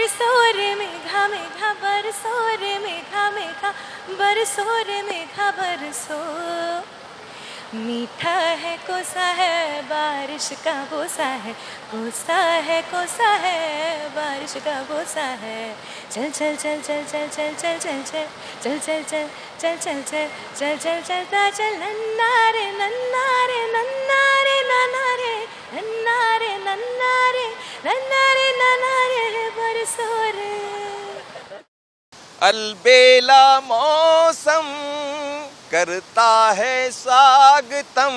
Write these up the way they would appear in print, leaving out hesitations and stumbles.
बरसो रे मेघा मेघा बरसो रे मेघा मेघा बरसो रे मेघा बरसो। मीठा है कोसा है बारिश का बोसा है, कोसा है कोसा है बारिश का बोसा है। चल चल चल चल चल चल चल चल चल चल चल चल चल चल चल चल चलता चल नन्ना रे नन्ना रे नन्ना रे नन्ना रे नन्ना रे नन्ना रे नन्ना रे नन्ना रे बरसो रे। अलबेला मौसम करता है स्वागतम।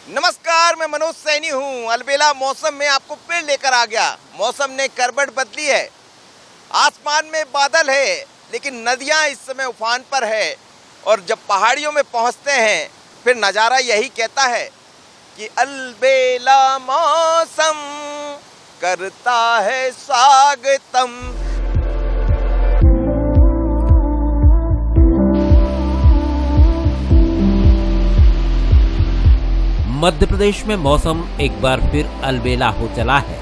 नमस्कार, मैं मनोज सैनी हूँ। अलबेला मौसम में आपको फिर लेकर आ गया। मौसम ने करवट बदली है, आसमान में बादल है, लेकिन नदियाँ इस समय उफान पर है। और जब पहाड़ियों में पहुँचते हैं फिर नज़ारा यही कहता है कि अलबेला मौसम करता है स्वागतम। मध्य प्रदेश में मौसम एक बार फिर अलबेला हो चला है।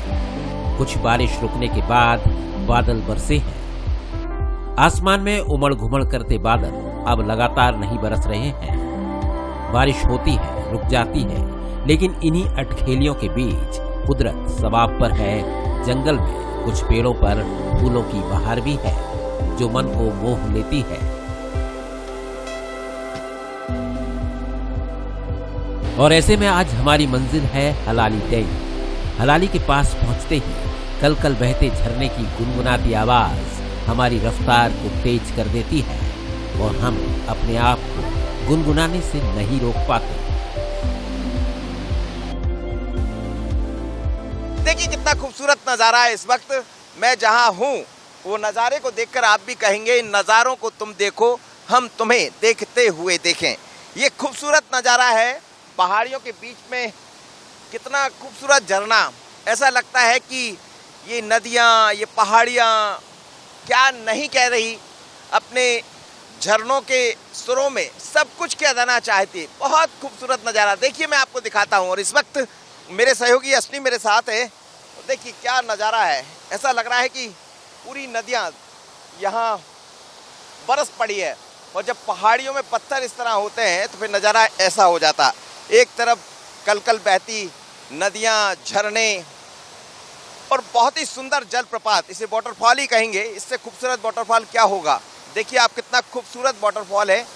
कुछ बारिश रुकने के बाद बादल बरसे हैं। आसमान में उमड़ घुमड़ करते बादल अब लगातार नहीं बरस रहे हैं। बारिश होती है, रुक जाती है, लेकिन इन्हीं अटखेलियों के बीच कुदरत सवाब पर है। जंगल में कुछ पेड़ों पर फूलों की बहार भी है जो मन को मोह लेती है। और ऐसे में आज हमारी मंजिल है हलाली डैम। हलाली के पास पहुंचते ही कल कल बहते झरने की गुनगुनाती आवाज हमारी रफ्तार को तेज कर देती है और हम अपने आप को गुनगुनाने से नहीं रोक पाते। देखिए कितना खूबसूरत नज़ारा है इस वक्त। मैं जहां हूं वो नज़ारे को देखकर आप भी कहेंगे इन नज़ारों को तुम देखो, हम तुम्हें देखते हुए देखें। ये खूबसूरत नज़ारा है पहाड़ियों के बीच में। कितना खूबसूरत झरना, ऐसा लगता है कि ये नदियाँ, ये पहाड़ियाँ क्या नहीं कह रही, अपने झरनों के सुरों में सब कुछ कह देना चाहती। बहुत खूबसूरत नज़ारा। देखिए मैं आपको दिखाता हूँ। और इस वक्त मेरे सहयोगी असनी मेरे साथ है। देखिए क्या नज़ारा है। ऐसा लग रहा है कि पूरी नदियाँ यहाँ बरस पड़ी है। और जब पहाड़ियों में पत्थर इस तरह होते हैं तो फिर नज़ारा ऐसा हो जाता। एक तरफ कलकल बहती नदियाँ, झरने और बहुत ही सुंदर जलप्रपात, इसे वाटरफॉल ही कहेंगे। इससे खूबसूरत वाटरफॉल क्या होगा। देखिए आप कितना खूबसूरत वाटरफॉल है।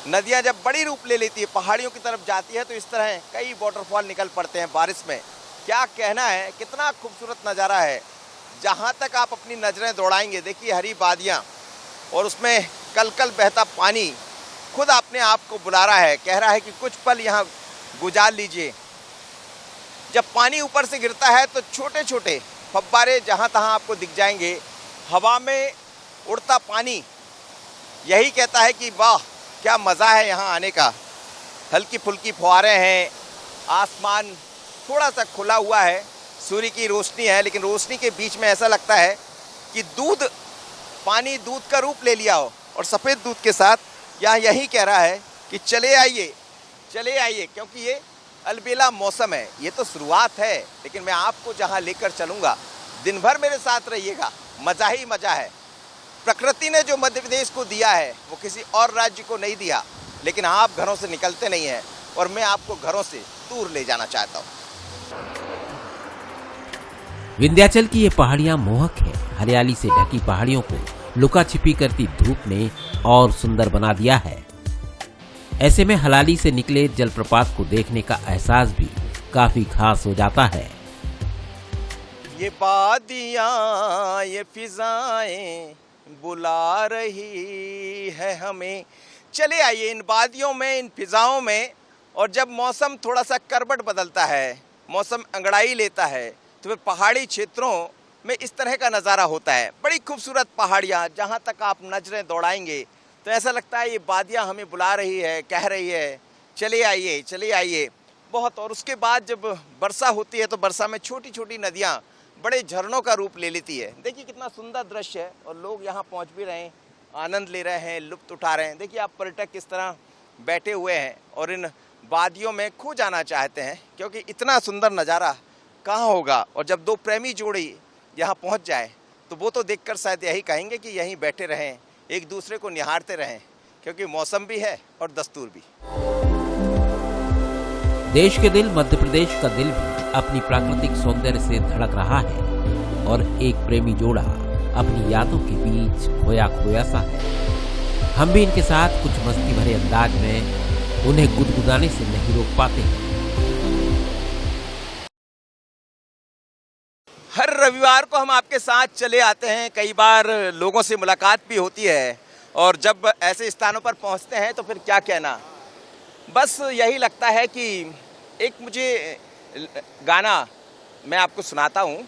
नदियाँ जब बड़ी रूप ले लेती है, पहाड़ियों की तरफ जाती है, तो इस तरह कई वाटरफॉल निकल पड़ते हैं बारिश में। क्या कहना है, कितना खूबसूरत नज़ारा है। जहाँ तक आप अपनी नज़रें दौड़ाएंगे, देखिए हरी वादियाँ और उसमें कलकल बहता पानी खुद अपने आप को बुला रहा है, कह रहा है कि कुछ पल यहाँ गुजार लीजिए। जब पानी ऊपर से गिरता है तो छोटे छोटे फव्वारे जहाँ तहाँ आपको दिख जाएंगे। हवा में उड़ता पानी यही कहता है कि वाह क्या मज़ा है यहाँ आने का। हल्की फुल्की फुहारें हैं, आसमान थोड़ा सा खुला हुआ है, सूर्य की रोशनी है, लेकिन रोशनी के बीच में ऐसा लगता है कि पानी दूध का रूप ले लिया हो। और सफ़ेद दूध के साथ यहाँ यही कह रहा है कि चले आइए, क्योंकि ये अलबेला मौसम है। ये तो शुरुआत है, लेकिन मैं आपको जहाँ लेकर चलूँगा, दिन भर मेरे साथ रहिएगा। मज़ा ही मज़ा है। प्रकृति ने जो मध्य प्रदेश को दिया है वो किसी और राज्य को नहीं दिया, लेकिन आप घरों से निकलते नहीं हैं और मैं आपको घरों से दूर ले जाना चाहता हूँ। विंध्याचल की ये पहाड़ियां मोहक है। हरियाली से ढकी पहाड़ियों को लुका छिपी करती धूप ने और सुंदर बना दिया है। ऐसे में हलाली से निकले जलप्रपात को देखने का एहसास भी काफी खास हो जाता है। ये वादियाँ, ये फिजाएं बुला रही है हमें। चले आइए इन वादियों में, इन फिजाओं में। और जब मौसम थोड़ा सा करवट बदलता है, मौसम अंगड़ाई लेता है, तो फिर पहाड़ी क्षेत्रों में इस तरह का नज़ारा होता है। बड़ी खूबसूरत पहाड़ियाँ, जहाँ तक आप नजरें दौड़ाएंगे तो ऐसा लगता है ये वादियाँ हमें बुला रही है, कह रही है चले आइए बहुत। और उसके बाद जब वर्षा होती है तो वर्षा में छोटी छोटी नदियाँ बड़े झरनों का रूप ले लेती है। देखिए कितना सुंदर दृश्य है। और लोग यहाँ पहुँच भी रहे हैं, आनंद ले रहे हैं, लुत्फ़ उठा रहे हैं। देखिए आप पर्यटक किस तरह बैठे हुए हैं और इन वादियों में खो जाना चाहते हैं, क्योंकि इतना सुंदर नज़ारा कहाँ होगा। और जब दो प्रेमी जोड़ी यहाँ पहुँच जाए तो वो तो देखकर शायद यही कहेंगे कि यहीं बैठे रहें, एक दूसरे को निहारते रहें, क्योंकि मौसम भी है और दस्तूर भी। देश के दिल मध्य प्रदेश का दिल भी अपनी प्राकृतिक सौंदर्य से धड़क रहा है और एक प्रेमी जोड़ा अपनी यादों के बीच खोया खोया सा है। हम भी इनके साथ कुछ मस्ती भरे अंदाज में उन्हें गुदगुदाने से नहीं रोक पाते हैं। हर रविवार को हम आपके साथ चले आते हैं, कई बार लोगों से मुलाकात भी होती है और जब ऐसे स्थानों पर पहुंचते हैं तो फिर क्या कहना, बस यही लगता है कि एक मुझे गाना मैं आपको सुनाता हूँ।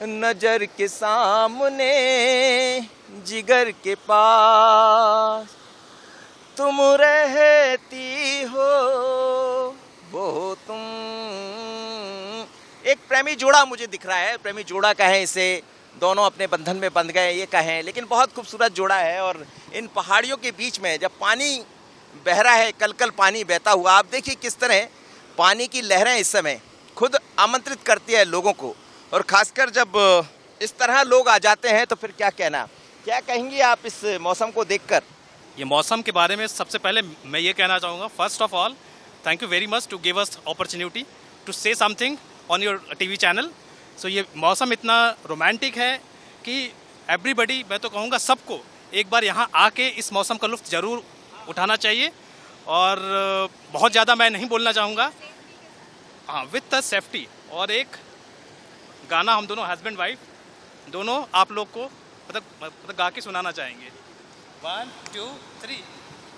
नजर के सामने जिगर के पास तुम रहती हो वो तुम। एक प्रेमी जोड़ा मुझे दिख रहा है, प्रेमी जोड़ा कहें इसे, दोनों अपने बंधन में बंध गए ये कहें, लेकिन बहुत खूबसूरत जोड़ा है। और इन पहाड़ियों के बीच में जब पानी बह रहा है, कल कल पानी बहता हुआ, आप देखिए किस तरह पानी की लहरें इस समय खुद आमंत्रित करती है लोगों को, और खासकर जब इस तरह लोग आ जाते हैं तो फिर क्या कहना। क्या कहेंगे आप इस मौसम को देखकर? ये मौसम के बारे में सबसे पहले मैं ये कहना चाहूँगा, first of all thank you very much to give us opportunity to say something on your TV channel. So ये मौसम इतना रोमांटिक है कि एवरीबडी, मैं तो कहूँगा सबको एक बार यहाँ आके इस मौसम का लुत्फ़ ज़रूर उठाना चाहिए। और बहुत ज़्यादा मैं नहीं बोलना चाहूँगा, हाँ, विथ द सेफ्टी। और एक गाना हम दोनों हस्बैंड वाइफ दोनों आप लोग को मतलब गा के सुनाना चाहेंगे। 1 2 3।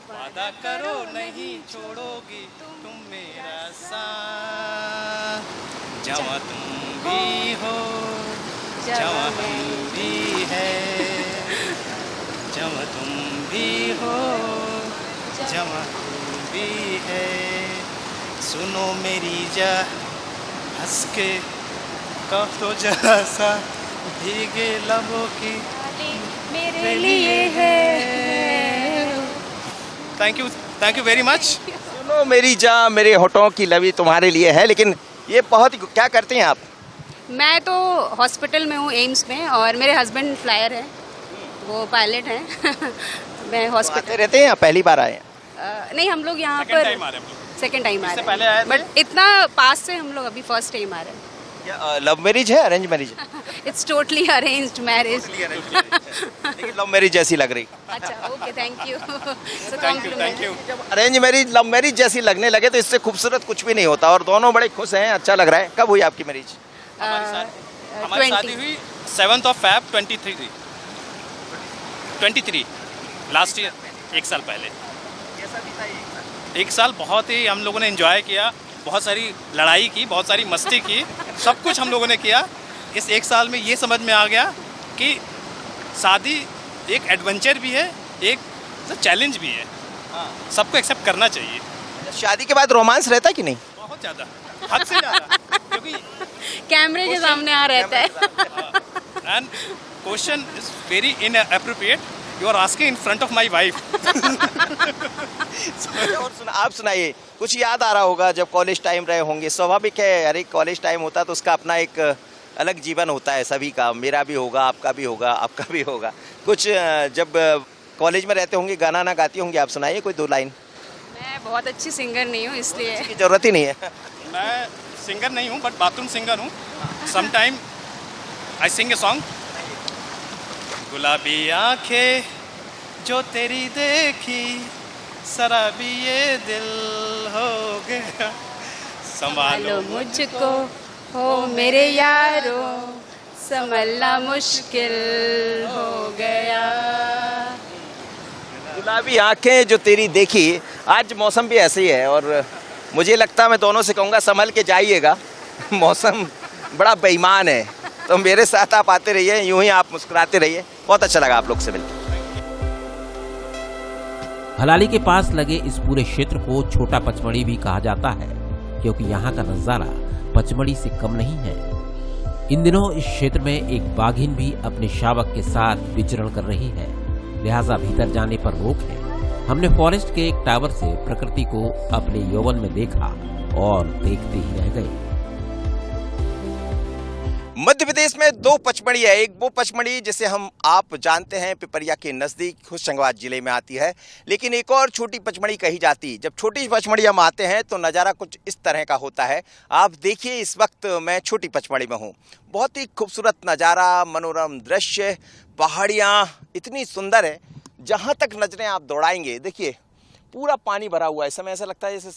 वादा करो नहीं छोड़ोगी तुम मेरा साथ, जवा तुम भी हो जवा हम भी है, जवा तुम भी हो जवा तुम भी है। सुनो मेरी जा हंस के कह तो जरा सा भीगे लबों की मेरे लिए है। Thank you very much. सुनो मेरी जान मेरे होठों की लवी तुम्हारे लिए है। लेकिन ये बहुत ही, क्या करते हैं आप? मैं तो हॉस्पिटल में हूँ, एम्स में, और मेरे हस्बैंड फ्लायर हैं, वो पायलट हैं। मैं हॉस्पिटल आते रहते हैं या पहली बार आए हैं? नहीं, हम लोग यहाँ सेकंड पर टाइम आ रहे हैं हम लोग। सेकेंड टाइम आ इससे रहे पहले आए हैं, थे? बट इतना पास से हम लोग अभी फर्स्ट टाइम आ रहे हैं। क्या लव मैरिज है, अरेंज मैरिज है? It's totally arranged marriage. लेकिन लव मैरिज जैसी लग रही। अच्छा, okay, thank you. Thank you. जब अरेंज मैरिज लव मैरिज जैसी लगने लगे तो इससे खूबसूरत कुछ भी नहीं होता। और दोनों बड़े खुश हैं, अच्छा लग रहा है। कब हुई आपकी मैरिज? हमारी शादी हुई 7 Feb 23 लास्ट ईयर, एक साल पहले। एक साल बहुत ही हम लोगों ने एंजॉय किया, बहुत सारी लड़ाई की, बहुत सारी मस्ती की, सब कुछ हम लोगों ने किया। इस एक साल में ये समझ में आ गया कि शादी एक एडवेंचर भी है, एक चैलेंज भी है, सबको एक्सेप्ट करना चाहिए। शादी के बाद रोमांस रहता कि नहीं? बहुत ज़्यादा, हद से ज़्यादा, क्योंकि कैमरे के सामने आ रहता है। And question is very inappropriate, you are asking in front of my wife. और आप सुनाइए, कुछ याद आ रहा होगा जब कॉलेज टाइम रहे होंगे। स्वाभाविक है, हर एक कॉलेज टाइम होता है तो उसका अपना एक अलग जीवन होता है सभी का। मेरा भी होगा, आपका भी होगा, आपका भी होगा। कुछ जब कॉलेज में रहते होंगे गाना ना गाती होंगी, आप सुनाइए कोई 2 लाइन। मैं बहुत अच्छी सिंगर नहीं हूँ, इसलिए की जरूरत ही नहीं है। मैं सिंगर नहीं हूँ, बट बाथरूम सिंगर हूँ। Sometime I sing a song. गुलाबी आंखें जो तेरी देखी, शराबी ये दिल हो गया, संभालो मुझको हो मेरे यारो, संभलना मुश्किल हो गया। गुलाबी आंखें जो तेरी देखी। आज मौसम भी ऐसे ही है और मुझे लगता है, मैं दोनों से कहूँगा संभल के जाइएगा, मौसम बड़ा बेईमान है। तो मेरे साथ आप आते रहिए, यूं ही आप मुस्कुराते रहिए। बहुत अच्छा लगा आप लोग से मिलकर। हलाली के पास लगे इस पूरे क्षेत्र को छोटा पचमढ़ी भी कहा जाता है, क्योंकि यहाँ का नजारा पचमढ़ी से कम नहीं है। इन दिनों इस क्षेत्र में एक बाघिन भी अपने शावक के साथ विचरण कर रही है, लिहाजा भीतर जाने पर रोक है। हमने फॉरेस्ट के एक टावर से प्रकृति को अपने यौवन में देखा और देखते ही रह गए। मध्य प्रदेश में दो पचमढ़ी है। एक वो पचमढ़ी जिसे हम आप जानते हैं पिपरिया के नज़दीक होशंगाबाद जिले में आती है, लेकिन एक और छोटी पचमढ़ी कही जाती। जब छोटी पचमढ़ी हम आते हैं तो नज़ारा कुछ इस तरह का होता है। आप देखिए, इस वक्त मैं छोटी पचमढ़ी में हूँ। बहुत ही खूबसूरत नज़ारा, मनोरम दृश्य, पहाड़ियाँ इतनी सुंदर है, जहाँ तक नजरें आप दौड़ाएंगे देखिए पूरा पानी भरा हुआ है। इस समय ऐसा लगता है जैसे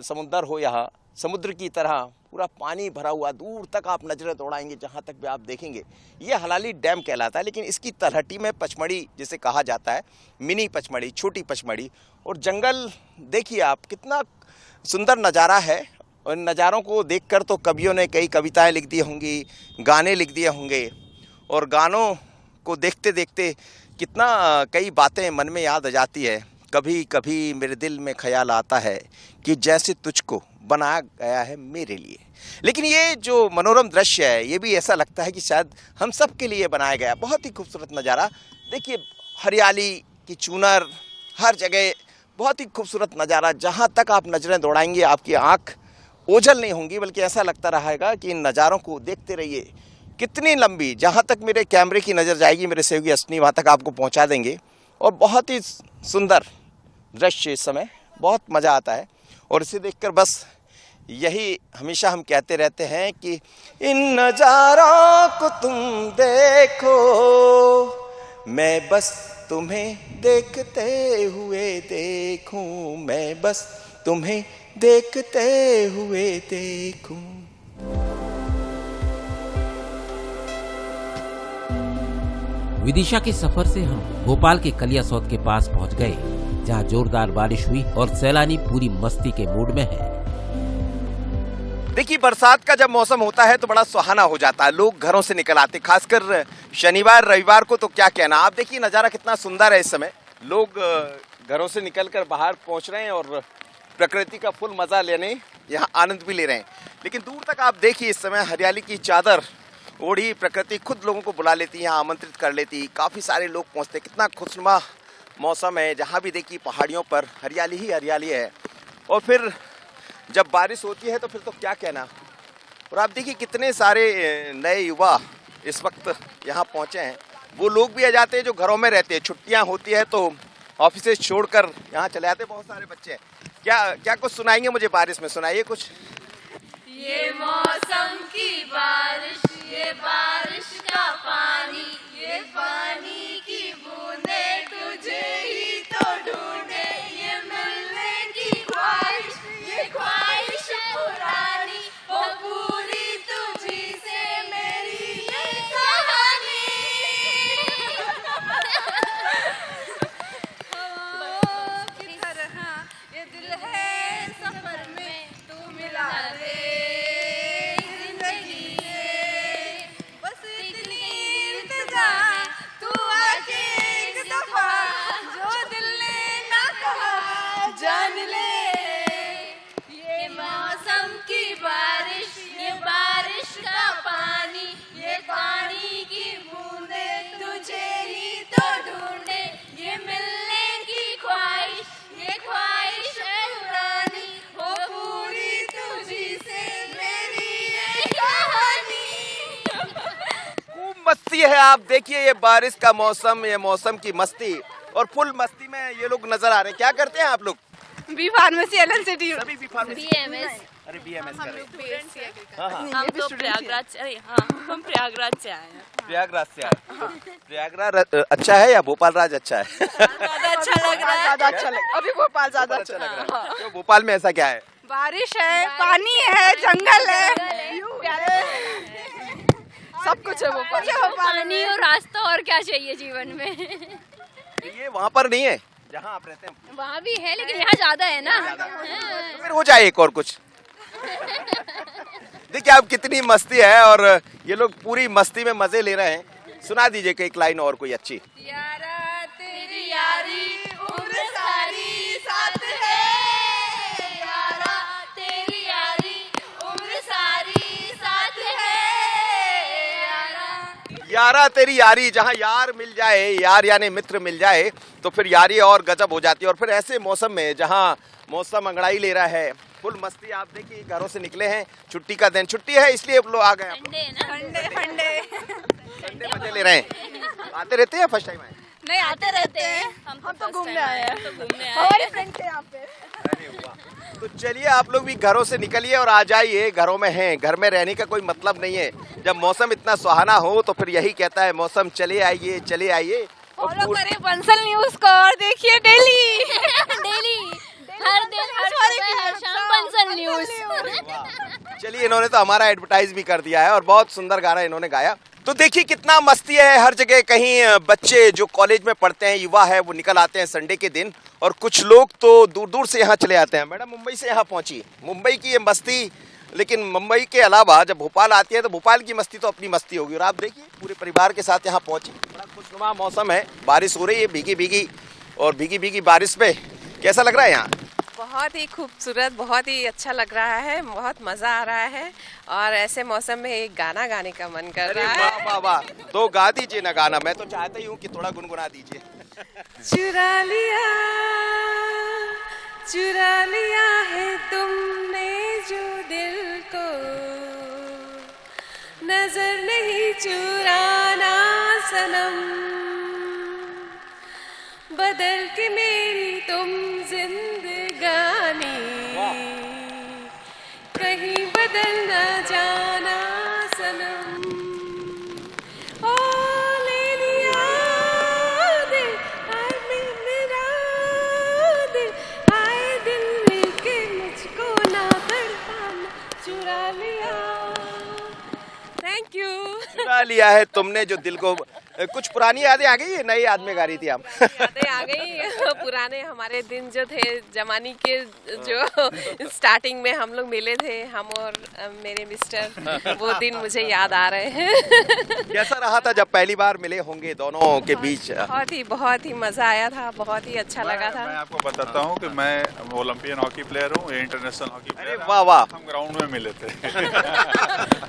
समुद्र हो, यहाँ समुद्र की तरह पूरा पानी भरा हुआ, दूर तक आप नजरें दौड़ाएंगे, जहाँ तक भी आप देखेंगे। ये हलाली डैम कहलाता है, लेकिन इसकी तलहटी में पचमढ़ी जिसे कहा जाता है, मिनी पचमढ़ी, छोटी पचमढ़ी। और जंगल देखिए आप, कितना सुंदर नज़ारा है। और नज़ारों को देखकर तो कवियों ने कई कविताएं लिख दी होंगी, गाने लिख दिए होंगे, और गानों को देखते देखते कितना कई बातें मन में याद आ जाती है। कभी कभी मेरे दिल में ख्याल आता है कि जैसे तुझको बनाया गया है मेरे लिए। लेकिन ये जो मनोरम दृश्य है, ये भी ऐसा लगता है कि शायद हम सब के लिए बनाया गया। बहुत ही खूबसूरत नज़ारा देखिए, हरियाली की चूनर हर जगह, बहुत ही खूबसूरत नज़ारा। जहाँ तक आप नज़रें दौड़ाएंगे आपकी आँख ओझल नहीं होंगी, बल्कि ऐसा लगता रहेगा कि इन नज़ारों को देखते रहिए। कितनी लंबी, जहाँ तक मेरे कैमरे की नज़र जाएगी, मेरे सहयोगी असनी वहाँ तक आपको पहुँचा देंगे। और बहुत ही सुंदर दृश्य, इस समय बहुत मज़ा आता है। और इसे देखकर बस यही हमेशा हम कहते रहते हैं कि इन नज़ारों को तुम देखो, मैं बस तुम्हें देखते हुए देखूं, मैं बस तुम्हें देखते हुए देखूं। विदिशा के सफर से हम भोपाल के कलियासौत के पास पहुंच गए, जहां जोरदार बारिश हुई और सैलानी पूरी मस्ती के मूड में है। देखिए, बरसात का जब मौसम होता है तो बड़ा सुहाना हो जाता है। लोग घरों से निकल आते, खासकर शनिवार रविवार को तो क्या कहना। आप देखिए नज़ारा कितना सुंदर है। इस समय लोग घरों से निकलकर बाहर पहुंच रहे हैं और प्रकृति का फुल मजा लेने यहाँ आनंद भी ले रहे हैं। लेकिन दूर तक आप देखिए, इस समय हरियाली की चादर ओढ़ी प्रकृति खुद लोगों को बुला लेती है, यहाँ आमंत्रित कर लेती। काफ़ी सारे लोग पहुँचते, कितना खुशनुमा मौसम है। जहाँ भी देखिए पहाड़ियों पर हरियाली ही हरियाली है। और फिर जब बारिश होती है तो फिर तो क्या कहना। और आप देखिए कितने सारे नए युवा इस वक्त यहाँ पहुँचे हैं। वो लोग भी आ जाते हैं जो घरों में रहते हैं, छुट्टियाँ होती है तो ऑफिस से छोड़कर यहाँ चले आते हैं। बहुत सारे बच्चे क्या कुछ सुनाएंगे मुझे बारिश में, सुनाइए कुछ। ये मौसम की बारिश, ये बारिश का पानी, ये पानी की बूंदें तुझे ही तो ढूंढे, ये मिलने की ख्वाहिश, ये ख्वाहिश पुरानी, वो पूरी तुझी से मेरी ये कहानी। हवाओं की तरह ये दिल है सफर में, तू मिला दे जिंदगी से, बस इतनी इंतजार, तू आके एक दफा, जो दिल ने ना कहा जान ले। ये मौसम की बारिश, ये बारिश का पानी, ये पानी की बूंदें तुझे ही तो ढूंढे, ये मिलने की ख्वाहिश, ये ख्वाहिश पुरानी, वो पूरी तुझी से मेरी ये कहानी। खूब मस्ती है। आप देखिए ये बारिश का मौसम, ये मौसम की मस्ती, और फुल मस्ती में ये लोग नजर आ रहे हैं। क्या करते हैं आप लोग? B pharmacy LNCT। सभी बी फार्मेसी। BMS। अरे BMS कर रहे हैं। हम तो प्रयागराज, अरे हाँ, हम प्रयागराज से आए हैं। प्रयागराज से आए। तो प्रयागराज अच्छा है या भोपाल राज अच्छा है? ज़्यादा अच्छा लग रहा है। ज्यादा अच्छा लग, अभी भोपाल ज्यादा अच्छा लग रहा है। तो भोपाल में ऐसा क्या है? बारिश है, पानी है, जंगल है, सब कुछ है भोपाल। पानी और रास्ता, और क्या चाहिए जीवन में। ये वहाँ पर नहीं है जहाँ आप रहते हैं? वहाँ भी है, लेकिन यहाँ ज्यादा है ना। तो फिर हो जाए एक और कुछ। देखिए आप कितनी मस्ती है, और ये लोग पूरी मस्ती में मजे ले रहे हैं। सुना दीजिए एक लाइन और कोई अच्छी। यारा तेरी यारी उम्र सारी साथ है, यारा तेरी यारी उम्र सारी साथ है, यारा तेरी यारी, जहाँ यार मिल जाए, यार यानी मित्र मिल जाए तो फिर यारी और गजब हो जाती है। और फिर ऐसे मौसम में जहाँ मौसम अंगड़ाई ले रहा है, फुल मस्ती। आप देखिए घरों से निकले हैं, छुट्टी का दिन, छुट्टी है इसलिए लोग आ गए, संडे मजे ले रहे हैं। आते रहते हैं, फर्स्ट टाइम आए? नहीं, आते रहते हैं। हम तो घूमने आए हैं, हमारे फ्रेंड थे यहाँ पे। अरे वाह। तो चलिए आप लोग भी घरों से निकलिए और आ जाइए, घरों में हैं। घर में रहने का कोई मतलब नहीं है। जब मौसम इतना सुहाना हो तो फिर यही कहता है मौसम, चले आइए चले आइए। फॉलो करें बंसल न्यूज को और देखिए डेली हर दिन हर सुबह हर शाम बंसल न्यूज। चलिए इन्होंने तो हमारा एडवर्टाइज भी कर दिया है और बहुत सुंदर गाना इन्होंने गाया। तो देखिए कितना मस्ती है हर जगह। कहीं बच्चे जो कॉलेज में पढ़ते हैं, युवा है, वो निकल आते हैं संडे के दिन, और कुछ लोग तो दूर दूर से यहाँ चले आते हैं। मैडम मुंबई से यहाँ पहुंची, मुंबई की ये मस्ती, लेकिन मुंबई के अलावा जब भोपाल आती है तो भोपाल की मस्ती तो अपनी मस्ती होगी। और आप देखिए पूरे परिवार के साथ यहाँ पहुंची, बड़ा खुशनुमा मौसम है, बारिश हो रही है भीगी भीगी, और भीगी भीगी बारिश में कैसा लग रहा है यहाँ? बहुत ही खूबसूरत, बहुत ही अच्छा लग रहा है, बहुत मज़ा आ रहा है। और ऐसे मौसम में एक गाना गाने का मन कर रहा है। वाह वाह वाह, तो गा दीजिए ना गाना, मैं तो चाहता ही हूँ कि थोड़ा गुनगुना दीजिए। चुरा लिया है तुमने जो दिल को, नजर नहीं चुराना सनम, बदल के मेरी तुम जिंदगानी, कहीं बदल न जाना सनम। ओ ले लिया दिल, हाय मेरा दिल, हाय दिल लेके मुझको ना तड़पाना, चुरा लिया। Thank you. चुरा लिया है तुमने जो दिल को। कुछ पुरानी यादें आ गई है, नई याद में गा रही थी आप? यादें आ गई, पुराने हमारे दिन जो थे, जमाने के जो स्टार्टिंग में हम लोग मिले थे, हम और मेरे मिस्टर, वो दिन मुझे याद आ रहे हैं। कैसा रहा था जब पहली बार मिले होंगे दोनों के बीच? बहुत ही मजा आया था, बहुत ही अच्छा लगा था। मैं आपको बताता हूँ कि मैं ओलंपियन हॉकी प्लेयर हूँ, इंटरनेशनल हॉकी प्लेयर। वाह वाह। हम ग्राउंड में मिले थे।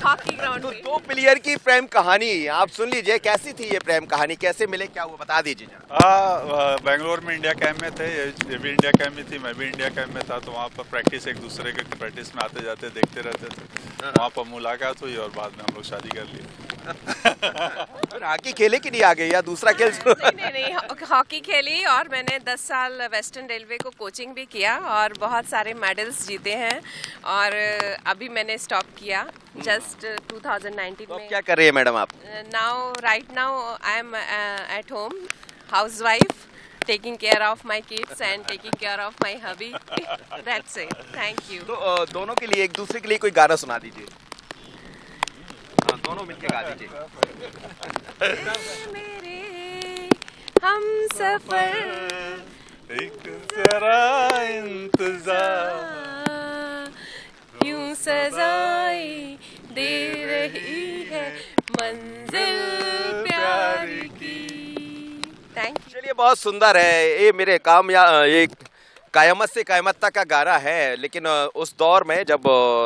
हॉकी ग्राउंड तो में। दो प्लेयर की प्रेम कहानी आप सुन लीजिए, कैसी थी ये प्रेम कहानी, कैसे मिले, क्या हुआ, बता दीजिए जरा। बेंगलोर में इंडिया कैंप में थे, ये भी इंडिया कैंप में थी, मैं भी इंडिया कैंप में था। तो वहाँ पर प्रैक्टिस, एक दूसरे के प्रैक्टिस में आते जाते देखते रहते थे। वहाँ पर मुलाकात हुई और बाद में हम लोग शादी कर ली। हॉकी खेले कि नहीं आगे, या दूसरा खेल? नहीं, हॉकी खेली, और मैंने 10 साल वेस्टर्न रेलवे को कोचिंग भी किया और बहुत सारे मेडल्स जीते हैं। और अभी मैंने स्टॉप किया जस्ट 2019 तो में। क्या कर रही है मैडम आप? Right now I am at home, housewife, taking care of my kids and taking care of my hubby. That's it. Thank you. तो दोनों के लिए, एक दूसरे के लिए कोई गाना सुना दीजिए। हाँ, दोनों मिलके गा दीजिए। मेरे हम सफर, एक जरा इंतजार, यूं सजाएं दे रही है मंजिल प्यार की। Thank you. चलिए बहुत सुंदर है ये, मेरे काम या ये कयामत से कयामत तक का गाना है, लेकिन उस दौर में जब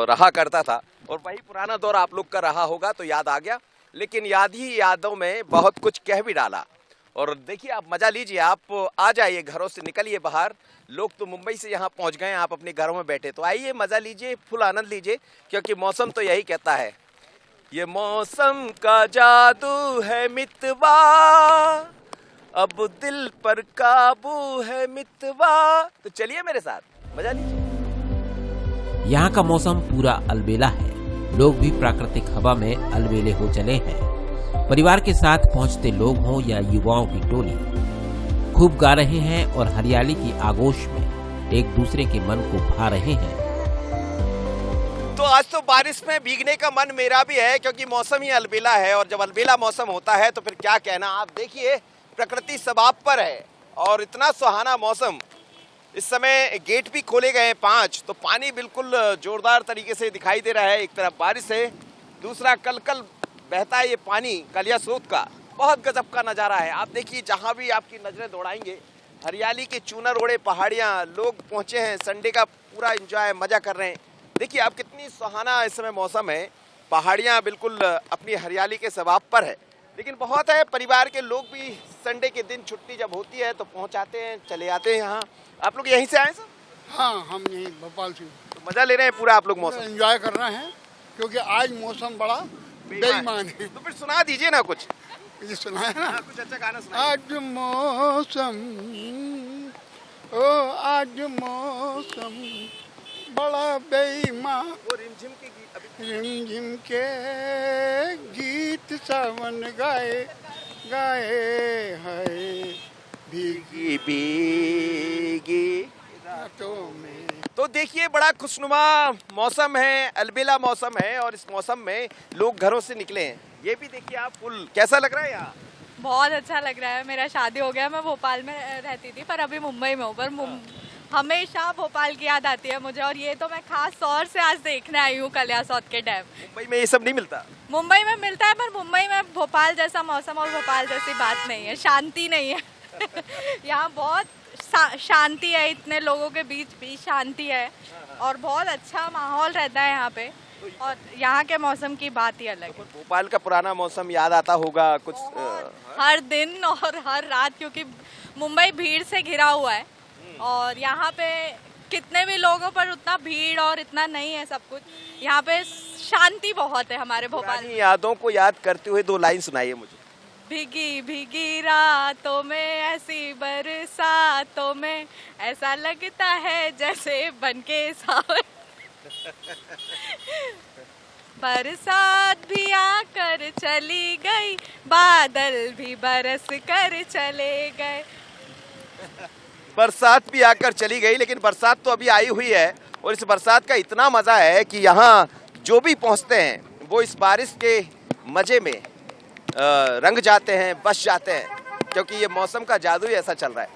रहा करता था, और वही पुराना दौर आप लोग का रहा होगा तो याद आ गया, लेकिन याद ही यादों में बहुत कुछ कह भी डाला। और देखिए आप मजा लीजिए, आप आ जाइए, घरों से निकलिए बाहर। लोग तो मुंबई से यहाँ पहुँच गए हैं, आप अपने घरों में बैठे, तो आइए मजा लीजिए, फुल आनंद लीजिए, क्योंकि मौसम तो यही कहता है, ये मौसम का जादू है मितवा, अब दिल पर काबू है मितवा। तो चलिए मेरे साथ मजा लीजिए। यहाँ का मौसम पूरा अलबेला है, लोग भी प्राकृतिक हवा में अलबेले हो चले हैं। परिवार के साथ पहुँचते लोग हों या युवाओं की टोली, खूब गा रहे हैं और हरियाली की आगोश में एक दूसरे के मन को भा रहे हैं। तो आज तो बारिश में भीगने का मन मेरा भी है, क्योंकि मौसम ही अलबेला है, और जब अलबेला मौसम होता है तो फिर क्या कहना। आप देखिए प्रकृति सबाब पर है और इतना सुहाना मौसम। इस समय गेट भी खोले गए हैं 5, तो पानी बिल्कुल जोरदार तरीके से दिखाई दे रहा है। एक तरफ बारिश है, दूसरा कल बहता है ये पानी कलिया स्रोत का। बहुत गजब का नज़ारा है। आप देखिए जहाँ भी आपकी नज़रें दौड़ाएंगे, हरियाली के चूनर ओढ़े पहाड़ियाँ, लोग पहुँचे हैं, संडे का पूरा एंजॉय, मज़ा कर रहे हैं। देखिए आप कितनी सुहाना इस समय मौसम है, पहाड़ियाँ बिल्कुल अपनी हरियाली के सबाब पर है। लेकिन बहुत है, परिवार के लोग भी संडे के दिन छुट्टी जब होती है तो पहुंचाते हैं, चले आते हैं यहाँ। आप लोग यहीं से आए सर? हाँ, हम यहीं भोपाल से तो मजा ले रहे हैं पूरा आप लोग मौसम? एंजॉय कर रहे हैं क्योंकि आज मौसम बड़ा बेईमान है। तो फिर सुना दीजिए ना कुछ। ये सुनाया ना, कुछ अच्छा गाना सुनाइए। आज मौसम, ओ आज मौसम बड़ा बेईमान, वो रिमझिम के गीत अभी रिमझिम के गीत सावन गाए गाए है भीगी भीगी रातों में। तो देखिए बड़ा खुशनुमा मौसम है, अलबेला मौसम है और इस मौसम में लोग घरों से निकले हैं। ये भी देखिए आप फुल, कैसा लग रहा है यहाँ? बहुत अच्छा लग रहा है। मेरा शादी हो गया, मैं भोपाल में रहती थी पर अभी मुंबई में हूँ। पर हमेशा भोपाल की याद आती है मुझे, और ये तो मैं खास तौर से आज देखने आई हूँ कलियासौत के डैम। मुंबई में ये सब नहीं मिलता? मुंबई में मिलता है पर मुंबई में भोपाल जैसा मौसम और भोपाल जैसी बात नहीं है, शांति नहीं है। यहाँ बहुत शांति है, इतने लोगों के बीच भी शांति है और बहुत अच्छा माहौल रहता है यहाँ पे, और यहाँ के मौसम की बात ही अलग है। भोपाल का पुराना मौसम याद आता होगा कुछ? हर दिन और हर रात, क्योंकि मुंबई भीड़ से घिरा हुआ है और यहाँ पे कितने भी लोगों पर उतना भीड़ और इतना नहीं है सब कुछ। यहाँ पे शांति बहुत है हमारे भोपाल में। यादों को याद करते हुए 2 लाइन सुनाइए मुझे। भीगी भीगी रातों में, ऐसी बरसातों में, ऐसा लगता है जैसे बनके सावन। बरसात भी आकर चली गई, बादल भी बरस कर चले गए। बरसात भी आकर चली गई, लेकिन बरसात तो अभी आई हुई है और इस बरसात का इतना मजा है कि यहाँ जो भी पहुँचते हैं वो इस बारिश के मजे में रंग जाते हैं, बस जाते हैं, क्योंकि ये मौसम का जादू ही ऐसा चल रहा है।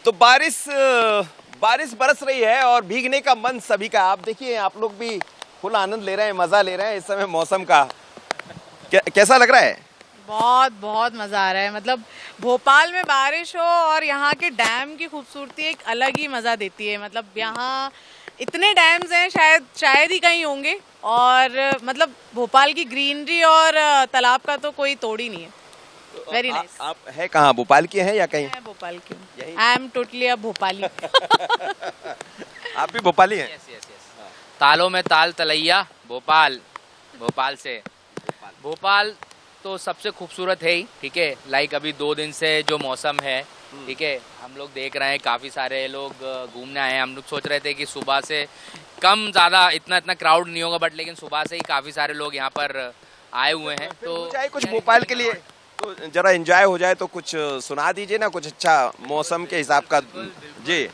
तो बारिश बरस रही है और भीगने का मन सभी का। आप देखिए आप लोग भी फुल आनंद ले रहे हैं, मजा ले रहे हैं इस समय मौसम का। कैसा लग रहा है? बहुत बहुत मज़ा आ रहा है। मतलब भोपाल में बारिश हो और यहाँ के डैम की खूबसूरती एक अलग ही मज़ा देती है। मतलब यहाँ इतने डैम्स हैं, शायद ही कहीं होंगे, और मतलब भोपाल की ग्रीनरी और तालाब का तो कोई तोड़ ही नहीं है। Very nice. आप है कहाँ, भोपाल की हैं या कहीं? मैं भोपाल की हूँ। आई एम टोटली अ भोपाली। आप भी भोपाली हैं? Yes yes yes. तालों में ताल तलैया, भोपाल से। भोपाल तो सबसे खूबसूरत है ही, ठीक है। लाइक अभी 2 दिन से जो मौसम है, ठीक है, हम लोग देख रहे हैं काफ़ी सारे लोग घूमने आए हैं। हम लोग सोच रहे थे कि सुबह से कम ज़्यादा इतना क्राउड नहीं होगा, बट लेकिन सुबह से ही काफ़ी सारे लोग यहाँ पर आए हुए हैं। तो चाहे कुछ भोपाल के लिए तो जरा एंजॉय हो जाए, तो कुछ सुना दीजिए ना कुछ अच्छा मौसम के हिसाब का। जी,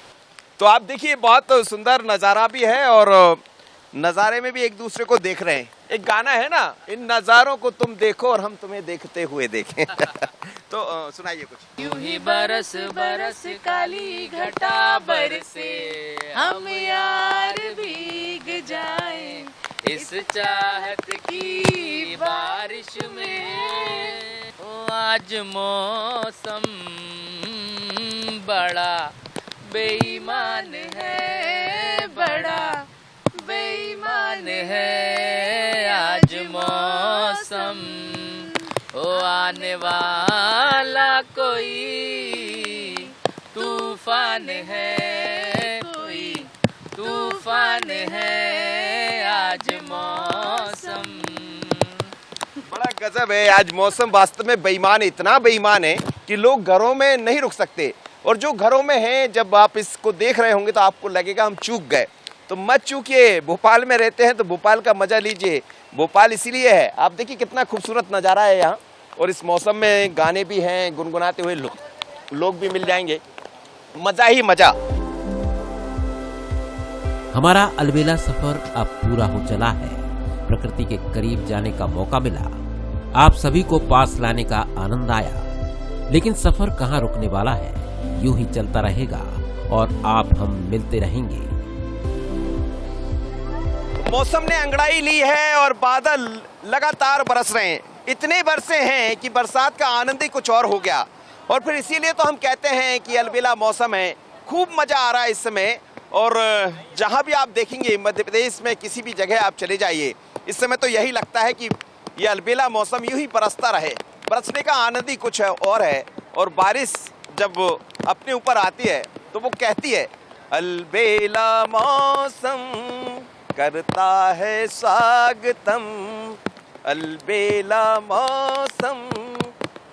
तो आप देखिए बहुत सुंदर नज़ारा भी है और नज़ारे में भी एक दूसरे को देख रहे हैं। एक गाना है ना, इन नज़ारों को तुम देखो और हम तुम्हें देखते हुए देखें। तो सुनाइए कुछ। यूं ही बरस बरस काली घटा बरसे, हम यार भीग जाएं इस चाहत की बारिश में। ओ आज मौसम बड़ा बेईमान है, बड़ा बेईमान है आज मौसम। ओ आने वाला कोई तूफान है, कोई तूफान है आज मौसम। बड़ा गजब है, आज मौसम वास्तव में बेईमान है, इतना बेईमान है कि लोग घरों में नहीं रुक सकते, और जो घरों में हैं जब आप इसको देख रहे होंगे तो आपको लगेगा हम चूक गए। तो मत चूकिए, भोपाल में रहते हैं तो भोपाल का मजा लीजिए। भोपाल इसीलिए है, आप देखिए कितना खूबसूरत नज़ारा है यहाँ, और इस मौसम में गाने भी हैं, गुनगुनाते हुए लोग भी मिल जाएंगे, मजा ही मजा। हमारा अलबेला सफर अब पूरा हो चला है। प्रकृति के करीब जाने का मौका मिला, आप सभी को पास लाने का आनंद आया, लेकिन सफर कहाँ रुकने वाला है, यूं ही चलता रहेगा और आप हम मिलते रहेंगे। मौसम ने अंगड़ाई ली है और बादल लगातार बरस रहे हैं, इतने बरसे हैं कि बरसात का आनंद ही कुछ और हो गया। और फिर इसीलिए तो हम कहते हैं कि अलबेला मौसम है, खूब मजा आ रहा है इस समय। और जहां भी आप देखेंगे मध्य प्रदेश में किसी भी जगह आप चले जाइए, इस समय तो यही लगता है कि ये अलबेला मौसम यूं ही बरसता रहे, बरसने का आनंद ही कुछ है और है। और बारिश जब अपने ऊपर आती है तो वो कहती है अलबेला मौसम करता है स्वागतम, अलबेला मौसम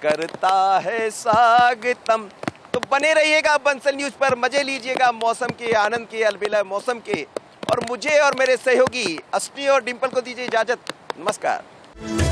करता है स्वागतम। तो बने रहिएगा बंसल न्यूज पर, मजे लीजिएगा मौसम के, आनंद के, अलबेला मौसम के। और मुझे और मेरे सहयोगी अश्विनी और डिंपल को दीजिए इजाजत। नमस्कार।